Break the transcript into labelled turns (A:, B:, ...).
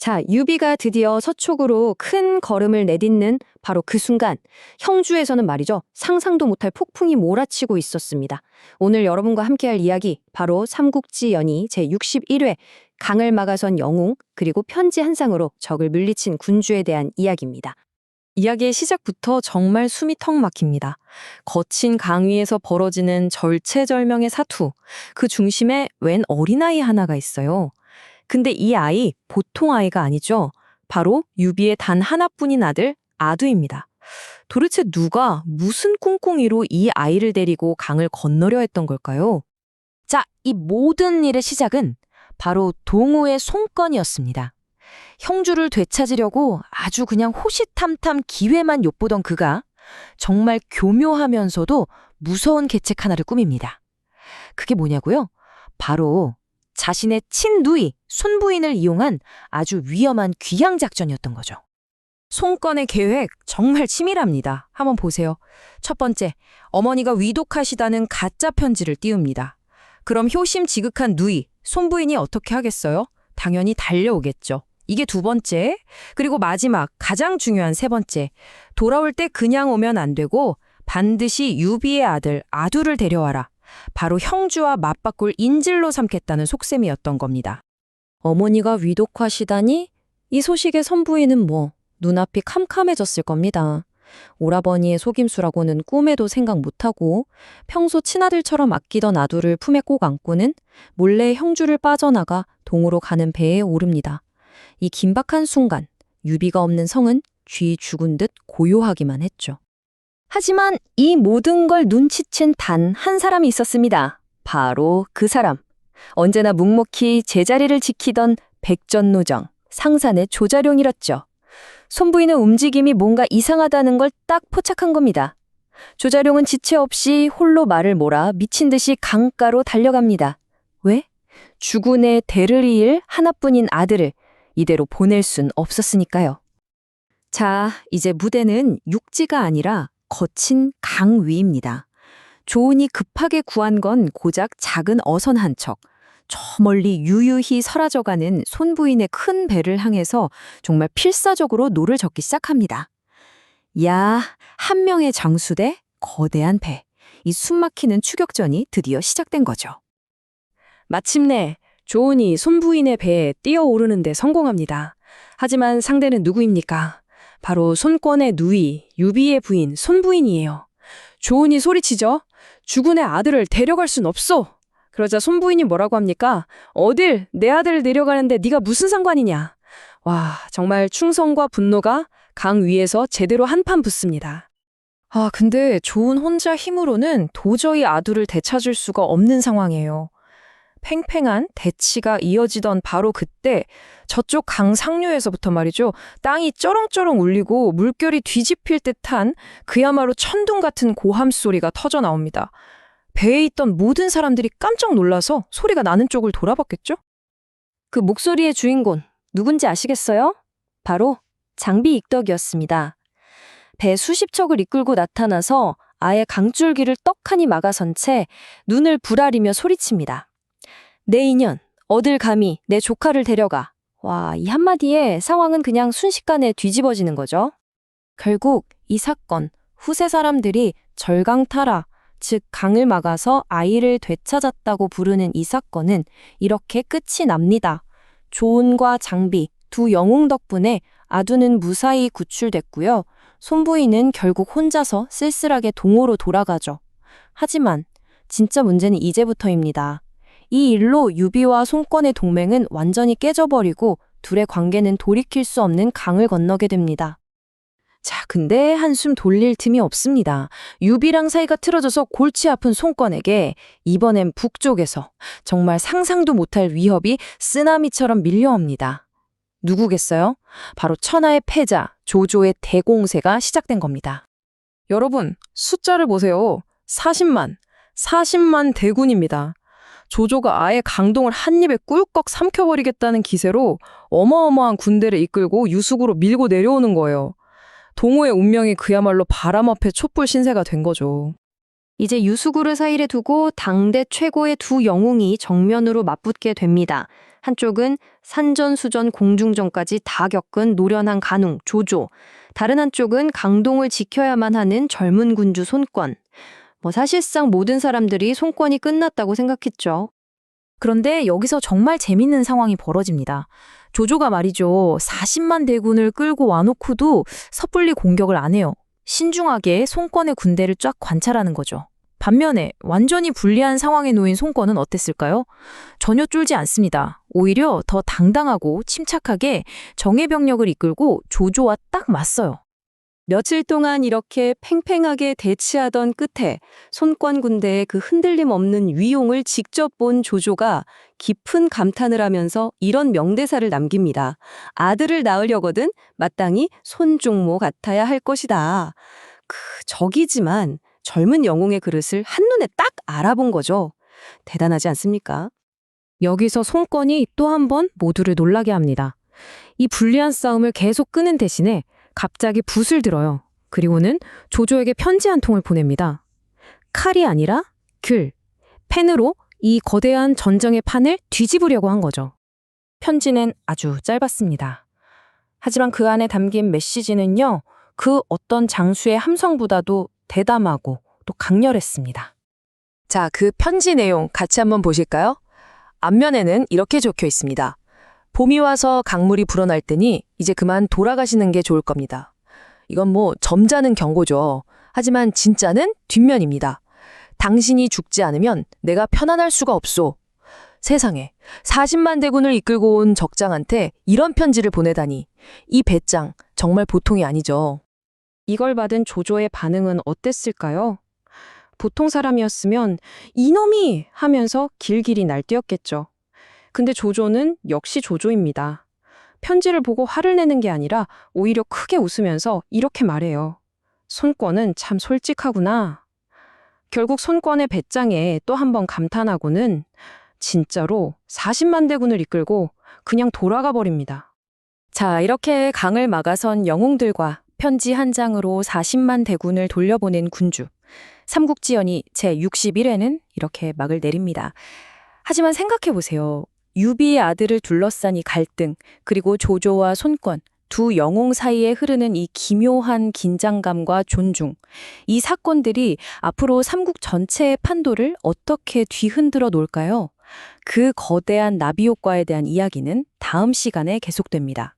A: 자, 유비가 드디어 서촉으로 큰 걸음을 내딛는 바로 그 순간, 형주에서는 말이죠, 상상도 못할 폭풍이 몰아치고 있었습니다. 오늘 여러분과 함께할 이야기, 바로 삼국지 연의 제61회 강을 막아선 영웅, 그리고 편지 한 쌍으로 적을 물리친 군주에 대한 이야기입니다.
B: 이야기의 시작부터 정말 숨이 턱 막힙니다. 거친 강 위에서 벌어지는 절체절명의 사투, 그 중심에 웬 어린아이 하나가 있어요. 근데 이 아이 보통 아이가 아니죠. 바로 유비의 단 하나뿐인 아들 아두입니다. 도대체 누가 무슨 꿍꿍이로 이 아이를 데리고 강을 건너려 했던 걸까요? 자, 이 모든 일의 시작은 바로 동호의 송건이었습니다. 형주를 되찾으려고 아주 그냥 호시탐탐 기회만 엿보던 그가 정말 교묘하면서도 무서운 계책 하나를 꾸밉니다. 그게 뭐냐고요? 바로 자신의 친누이, 손부인을 이용한 아주 위험한 귀향 작전이었던 거죠. 송건의 계획 정말 치밀합니다. 한번 보세요. 첫 번째, 어머니가 위독하시다는 가짜 편지를 띄웁니다. 그럼 효심 지극한 누이, 손부인이 어떻게 하겠어요? 당연히 달려오겠죠. 이게 두 번째. 그리고 마지막, 가장 중요한 세 번째. 돌아올 때 그냥 오면 안 되고 반드시 유비의 아들 아두를 데려와라. 바로 형주와 맞바꿀 인질로 삼겠다는 속셈이었던 겁니다. 어머니가 위독하시다니? 이 소식에 선부인은 눈앞이 캄캄해졌을 겁니다. 오라버니의 속임수라고는 꿈에도 생각 못하고 평소 친아들처럼 아끼던 아두를 품에 꼭 안고는 몰래 형주를 빠져나가 동으로 가는 배에 오릅니다. 이 긴박한 순간, 유비가 없는 성은 쥐 죽은 듯 고요하기만 했죠. 하지만 이 모든 걸 눈치챈 단 한 사람이 있었습니다. 바로 그 사람. 언제나 묵묵히 제자리를 지키던 백전노정, 상산의 조자룡이었죠. 손부인의 움직임이 뭔가 이상하다는 걸 딱 포착한 겁니다. 조자룡은 지체 없이 홀로 말을 몰아 미친 듯이 강가로 달려갑니다. 왜? 주군의 대를 이을 하나뿐인 아들을 이대로 보낼 순 없었으니까요. 자, 이제 무대는 육지가 아니라 거친 강 위입니다. 조은이 급하게 구한 건 고작 작은 어선 한 척. 저 멀리 유유히 사라져가는 손부인의 큰 배를 향해서 정말 필사적으로 노를 젓기 시작합니다. 야, 한 명의 장수대 거대한 배. 이 숨막히는 추격전이 드디어 시작된 거죠. 마침내 조은이 손부인의 배에 뛰어오르는 데 성공합니다. 하지만 상대는 누구입니까? 바로 손권의 누이, 유비의 부인 손부인이에요. 조은이 소리치죠. 주군의 아들을 데려갈 순 없어. 그러자 손부인이 뭐라고 합니까? 어딜 내 아들을 데려가는데 네가 무슨 상관이냐. 와, 정말 충성과 분노가 강 위에서 제대로 한판 붙습니다. 근데 조은 혼자 힘으로는 도저히 아두를 되찾을 수가 없는 상황이에요. 팽팽한 대치가 이어지던 바로 그때 저쪽 강 상류에서부터 말이죠. 땅이 쩌렁쩌렁 울리고 물결이 뒤집힐 듯한 그야말로 천둥 같은 고함 소리가 터져 나옵니다. 배에 있던 모든 사람들이 깜짝 놀라서 소리가 나는 쪽을 돌아봤겠죠? 그 목소리의 주인공 누군지 아시겠어요? 바로 장비 익덕이었습니다. 배 수십 척을 이끌고 나타나서 아예 강줄기를 떡하니 막아선 채 눈을 부라리며 소리칩니다. 내 인연, 어딜 감히 내 조카를 데려가. 와, 이 한마디에 상황은 그냥 순식간에 뒤집어지는 거죠. 결국 이 사건, 후세 사람들이 절강타라, 즉 강을 막아서 아이를 되찾았다고 부르는 이 사건은 이렇게 끝이 납니다. 조은과 장비, 두 영웅 덕분에 아두는 무사히 구출됐고요. 손부인은 결국 혼자서 쓸쓸하게 동호로 돌아가죠. 하지만 진짜 문제는 이제부터입니다. 이 일로 유비와 손권의 동맹은 완전히 깨져버리고 둘의 관계는 돌이킬 수 없는 강을 건너게 됩니다. 자, 근데 한숨 돌릴 틈이 없습니다. 유비랑 사이가 틀어져서 골치 아픈 손권에게 이번엔 북쪽에서 정말 상상도 못할 위협이 쓰나미처럼 밀려옵니다. 누구겠어요? 바로 천하의 패자, 조조의 대공세가 시작된 겁니다. 여러분, 숫자를 보세요. 40만 대군입니다. 조조가 아예 강동을 한 입에 꿀꺽 삼켜버리겠다는 기세로 어마어마한 군대를 이끌고 유숙으로 밀고 내려오는 거예요. 동호의 운명이 그야말로 바람 앞에 촛불 신세가 된 거죠.
A: 이제 유수구를 사이에 두고 당대 최고의 두 영웅이 정면으로 맞붙게 됩니다. 한쪽은 산전수전 공중전까지 다 겪은 노련한 간웅 조조, 다른 한쪽은 강동을 지켜야만 하는 젊은 군주 손권. 사실상 모든 사람들이 손권이 끝났다고 생각했죠.
B: 그런데 여기서 정말 재밌는 상황이 벌어집니다. 조조가 말이죠. 40만 대군을 끌고 와놓고도 섣불리 공격을 안 해요. 신중하게 손권의 군대를 쫙 관찰하는 거죠. 반면에 완전히 불리한 상황에 놓인 손권은 어땠을까요? 전혀 쫄지 않습니다. 오히려 더 당당하고 침착하게 정예 병력을 이끌고 조조와 딱 맞서요.
A: 며칠 동안 이렇게 팽팽하게 대치하던 끝에 손권 군대의 그 흔들림 없는 위용을 직접 본 조조가 깊은 감탄을 하면서 이런 명대사를 남깁니다. 아들을 낳으려거든 마땅히 손종모 같아야 할 것이다. 적이지만 젊은 영웅의 그릇을 한눈에 딱 알아본 거죠. 대단하지 않습니까?
B: 여기서 손권이 또 한 번 모두를 놀라게 합니다. 이 불리한 싸움을 계속 끄는 대신에 갑자기 붓을 들어요. 그리고는 조조에게 편지 한 통을 보냅니다. 칼이 아니라 귤, 펜으로 이 거대한 전쟁의 판을 뒤집으려고 한 거죠. 편지는 아주 짧았습니다. 하지만 그 안에 담긴 메시지는요, 그 어떤 장수의 함성보다도 대담하고 또 강렬했습니다. 자, 그 편지 내용 같이 한번 보실까요? 앞면에는 이렇게 적혀 있습니다. 봄이 와서 강물이 불어날 테니 이제 그만 돌아가시는 게 좋을 겁니다. 이건 점잖은 경고죠. 하지만 진짜는 뒷면입니다. 당신이 죽지 않으면 내가 편안할 수가 없소. 세상에 40만 대군을 이끌고 온 적장한테 이런 편지를 보내다니. 이 배짱 정말 보통이 아니죠. 이걸 받은 조조의 반응은 어땠을까요? 보통 사람이었으면 이놈이 하면서 길길이 날뛰었겠죠. 근데 조조는 역시 조조입니다. 편지를 보고 화를 내는 게 아니라 오히려 크게 웃으면서 이렇게 말해요. 손권은 참 솔직하구나. 결국 손권의 배짱에 또 한 번 감탄하고는 진짜로 40만 대군을 이끌고 그냥 돌아가 버립니다. 자, 이렇게 강을 막아선 영웅들과 편지 한 장으로 40만 대군을 돌려보낸 군주. 삼국지연이 제61회는 이렇게 막을 내립니다. 하지만 생각해보세요. 유비의 아들을 둘러싼 이 갈등, 그리고 조조와 손권, 두 영웅 사이에 흐르는 이 기묘한 긴장감과 존중. 이 사건들이 앞으로 삼국 전체의 판도를 어떻게 뒤흔들어 놓을까요? 그 거대한 나비 효과에 대한 이야기는 다음 시간에 계속됩니다.